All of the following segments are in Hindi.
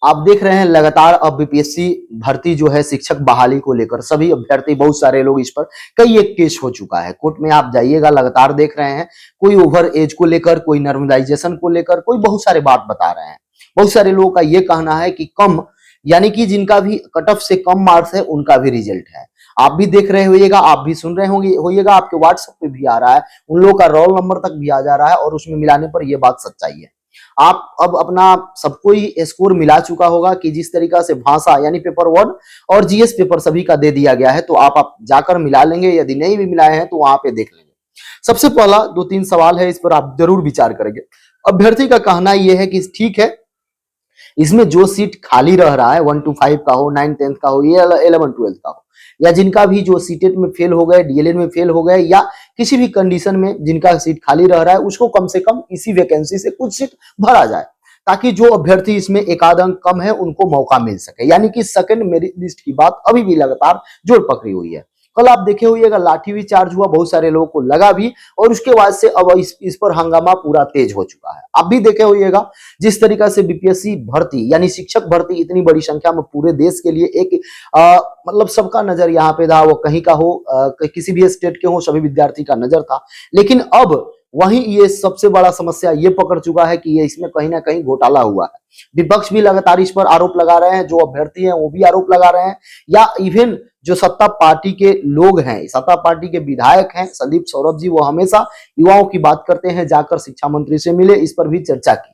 आप देख रहे हैं लगातार अब बीपीएससी भर्ती जो है शिक्षक बहाली को लेकर सभी अभ्यर्थी बहुत सारे लोग इस पर कई एक केस हो चुका है कोर्ट में। आप जाइएगा लगातार देख रहे हैं, कोई ओवर एज को लेकर, कोई नॉर्मलाइजेशन को लेकर, कोई बहुत सारे बात बता रहे हैं। बहुत सारे लोगों का ये कहना है कि कम यानी कि जिनका भी कट ऑफ से कम मार्क्स है उनका भी रिजल्ट है। आप भी देख रहे होइएगा, आप भी सुन रहे होइएगा, आपके व्हाट्सएप पे भी आ रहा है, उन लोगों का रोल नंबर तक भी आ जा रहा है और उसमें मिलाने पर यह बात सच्चाई है। आप अब अपना सबको ही स्कोर मिला चुका होगा कि जिस तरीका से भाषा यानी पेपर 1 और जीएस पेपर सभी का दे दिया गया है, तो आप जाकर मिला लेंगे। यदि नहीं भी मिलाए हैं तो वहां पे देख लेंगे। सबसे पहला 2-3 सवाल है, इस पर आप जरूर विचार करेंगे। अभ्यर्थी का कहना यह है कि ठीक है, इसमें जो सीट खाली रह रहा है 1 to 5 का हो, 9-10 का हो, या 11-12 का हो, या जिनका भी जो सीटेट में फेल हो गए, डीएलएड में फेल हो गए, या किसी भी कंडीशन में जिनका सीट खाली रह रहा है, उसको कम से कम इसी वैकेंसी से कुछ सीट भरा जाए, ताकि जो अभ्यर्थी इसमें एक आध अंक कम है उनको मौका मिल सके। यानी कि सेकंड मेरिट लिस्ट की बात अभी भी लगातार जोर पकड़ी हुई है। कल आप देखे होइएगा लाठी भी चार्ज हुआ, बहुत सारे लोगों को लगा भी, और उसके बाद से अब इस पर हंगामा पूरा तेज हो चुका है। आप भी देखे होइएगा जिस तरीका से बीपीएससी भर्ती यानी शिक्षक भर्ती इतनी बड़ी संख्या में पूरे देश के लिए एक मतलब सबका नजर यहाँ पे था, वो कहीं का हो, किसी भी स्टेट के हो, सभी विद्यार्थी का नजर था। लेकिन अब वहीं ये सबसे बड़ा समस्या ये पकड़ चुका है कि ये इसमें कहीं ना कहीं घोटाला हुआ है। विपक्ष भी लगातार इस पर आरोप लगा रहे हैं, जो अभ्यर्थी हैं वो भी आरोप लगा रहे हैं, या इवन जो सत्ता पार्टी के लोग हैं, सत्ता पार्टी के विधायक हैं संदीप सौरभ जी, वो हमेशा युवाओं की बात करते हैं, जाकर शिक्षा मंत्री से मिले, इस पर भी चर्चा की।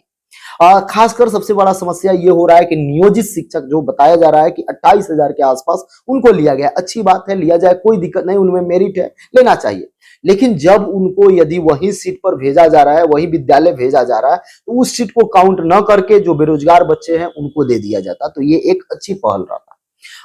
खासकर सबसे बड़ा समस्या ये हो रहा है कि नियोजित शिक्षक जो बताया जा रहा है कि 28,000 के आसपास उनको लिया गया। अच्छी बात है, लिया जाए, कोई दिक्कत नहीं, उनमें मेरिट है, लेना चाहिए। लेकिन जब उनको यदि वही सीट पर भेजा जा रहा है, वही विद्यालय भेजा जा रहा है, तो उस सीट को काउंट न करके जो बेरोजगार बच्चे हैं उनको दे दिया जाता, तो ये एक अच्छी पहल रहता।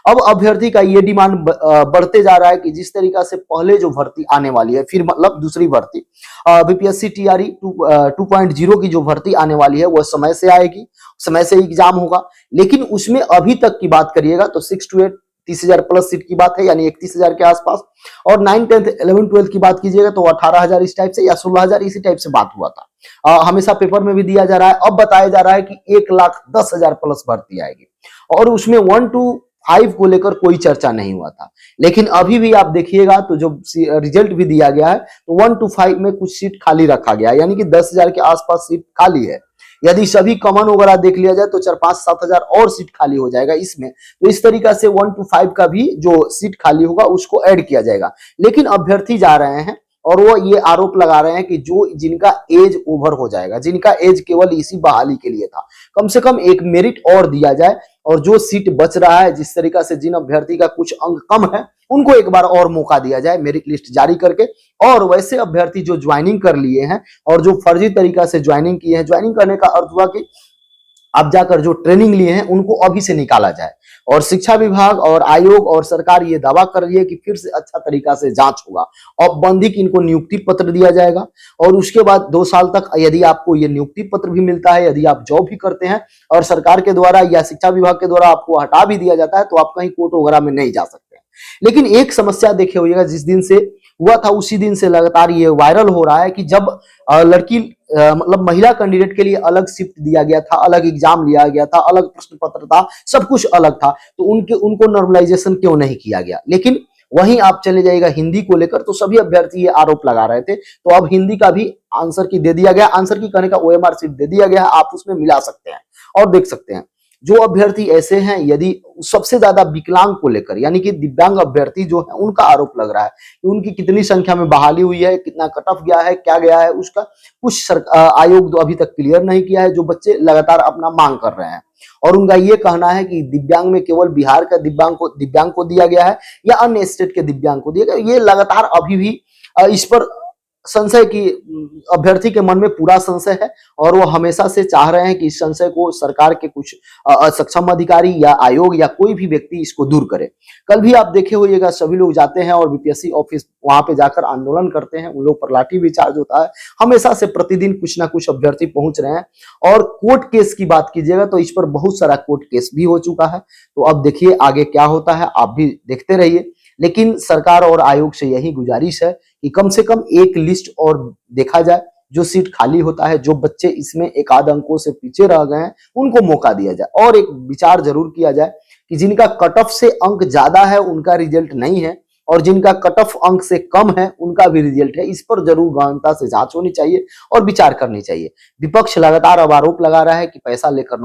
अब अभ्यर्थी का ये डिमांड बढ़ते जा रहा है कि जिस तरीका से पहले जो भर्ती आने वाली है, फिर मतलब दूसरी भर्ती बीपीएससी टीआरई 2.0 की जो भर्ती आने वाली है, वह समय से आएगी, समय से एग्जाम होगा। लेकिन उसमें अभी तक की बात करिएगा तो 6 to 8 30,000 प्लस सीट की बात है, यानी 31,000 के आसपास। और 9, 10, 11, 12 की बात कीजिएगा तो 18,000 इस टाइप से, या 16,000 इसी टाइप से बात हुआ था। हमेशा पेपर में भी दिया जा रहा है। अब बताया जा रहा है कि 1,10,000 प्लस भर्ती आएगी, और उसमें 1 to 5 को लेकर कोई चर्चा नहीं हुआ था। लेकिन अभी भी आप देखिएगा तो जो रिजल्ट भी दिया गया है, तो 1 to 5 में कुछ सीट खाली रखा गया है, यानी कि 10,000 के आसपास सीट खाली है। यदि सभी कॉमन वगैरह देख लिया जाए तो 4-5-7,000 और सीट खाली हो जाएगा इसमें। तो इस तरीका से 1 to 5 का भी जो सीट खाली होगा उसको ऐड किया जाएगा। लेकिन अभ्यर्थी जा रहे हैं और वो ये आरोप लगा रहे हैं कि जो जिनका एज ओवर हो जाएगा, जिनका एज केवल इसी बहाली के लिए था, कम से कम एक मेरिट और दिया जाए, और जो सीट बच रहा है, जिस तरीका से जिन अभ्यर्थी का कुछ अंक कम है, उनको एक बार और मौका दिया जाए मेरिट लिस्ट जारी करके। और वैसे अभ्यर्थी जो ज्वाइनिंग कर लिए हैं और जो फर्जी तरीका से ज्वाइनिंग किए हैं, ज्वाइनिंग करने का अर्थ हुआ कि आप जाकर जो ट्रेनिंग लिए हैं उनको अभी से निकाला जाए। और शिक्षा विभाग और आयोग और सरकार ये दावा कर रही है कि फिर से अच्छा तरीका से जांच होगा, औपबंधिक इनको नियुक्ति पत्र दिया जाएगा, और उसके बाद 2 साल तक यदि आपको ये नियुक्ति पत्र भी मिलता है, यदि आप जॉब भी करते हैं और सरकार के द्वारा या शिक्षा विभाग के द्वारा आपको हटा भी दिया जाता है, तो आप कहीं कोर्ट वगैरह में नहीं जा सकते। लेकिन एक समस्या देखे होइएगा, जिस दिन से हुआ था उसी दिन से लगातार ये वायरल हो रहा है कि जब लड़की मतलब महिला कैंडिडेट के लिए अलग शिफ्ट दिया गया था, अलग एग्जाम लिया गया था, अलग प्रश्न पत्र था, सब कुछ अलग था, तो उनको नॉर्मलाइजेशन क्यों नहीं किया गया। लेकिन वहीं आप चले जाइएगा हिंदी को लेकर, तो सभी अभ्यर्थी ये आरोप लगा रहे थे, तो अब हिंदी का भी आंसर की दे दिया गया, आंसर की कहने का ओएमआर शीट दे दिया गया, आप उसमें मिला सकते हैं और देख सकते हैं। जो अभ्यर्थी ऐसे हैं, यदि सबसे ज्यादा विकलांग को लेकर यानी कि दिव्यांग अभ्यर्थी जो है, उनका आरोप लग रहा है कि उनकी कितनी संख्या में बहाली हुई है, कितना कट ऑफ गया है, क्या गया है, उसका कुछ आयोग तो अभी तक क्लियर नहीं किया है। जो बच्चे लगातार अपना मांग कर रहे हैं, और उनका ये कहना है कि दिव्यांग में केवल बिहार का दिव्यांग को दिया गया है या अन्य स्टेट के दिव्यांग को दिया गया। ये लगातार अभी भी इस पर संशय की अभ्यर्थी के मन में पूरा संशय है, और वो हमेशा से चाह रहे हैं कि इस संशय को सरकार के कुछ सक्षम अधिकारी या आयोग या कोई भी व्यक्ति इसको दूर करे। कल भी आप देखे होइएगा, सभी लोग जाते हैं और बीपीएससी ऑफिस वहां पे जाकर आंदोलन करते हैं, उन लोग पर लाठी भी चार्ज होता है। हमेशा से प्रतिदिन कुछ ना कुछ अभ्यर्थी पहुंच रहे हैं। और कोर्ट केस की बात कीजिएगा तो इस पर बहुत सारा कोर्ट केस भी हो चुका है। तो अब देखिए आगे क्या होता है, आप भी देखते रहिए। लेकिन सरकार और आयोग से यही गुजारिश है कि कम से कम एक लिस्ट और देखा जाए, जो सीट खाली होता है, जो बच्चे इसमें एक आध अंकों से पीछे रह गए हैं, उनको मौका दिया जाए। और एक विचार जरूर किया जाए कि जिनका कट ऑफ से अंक ज्यादा है उनका रिजल्ट नहीं है, और जिनका कट ऑफ अंक से कम है उनका भी रिजल्ट है। इस पर जरूर गहनता से जांच होनी चाहिए और विचार करनी चाहिए। विपक्ष लगातार अब आरोप लगा रहा है कि पैसा लेकर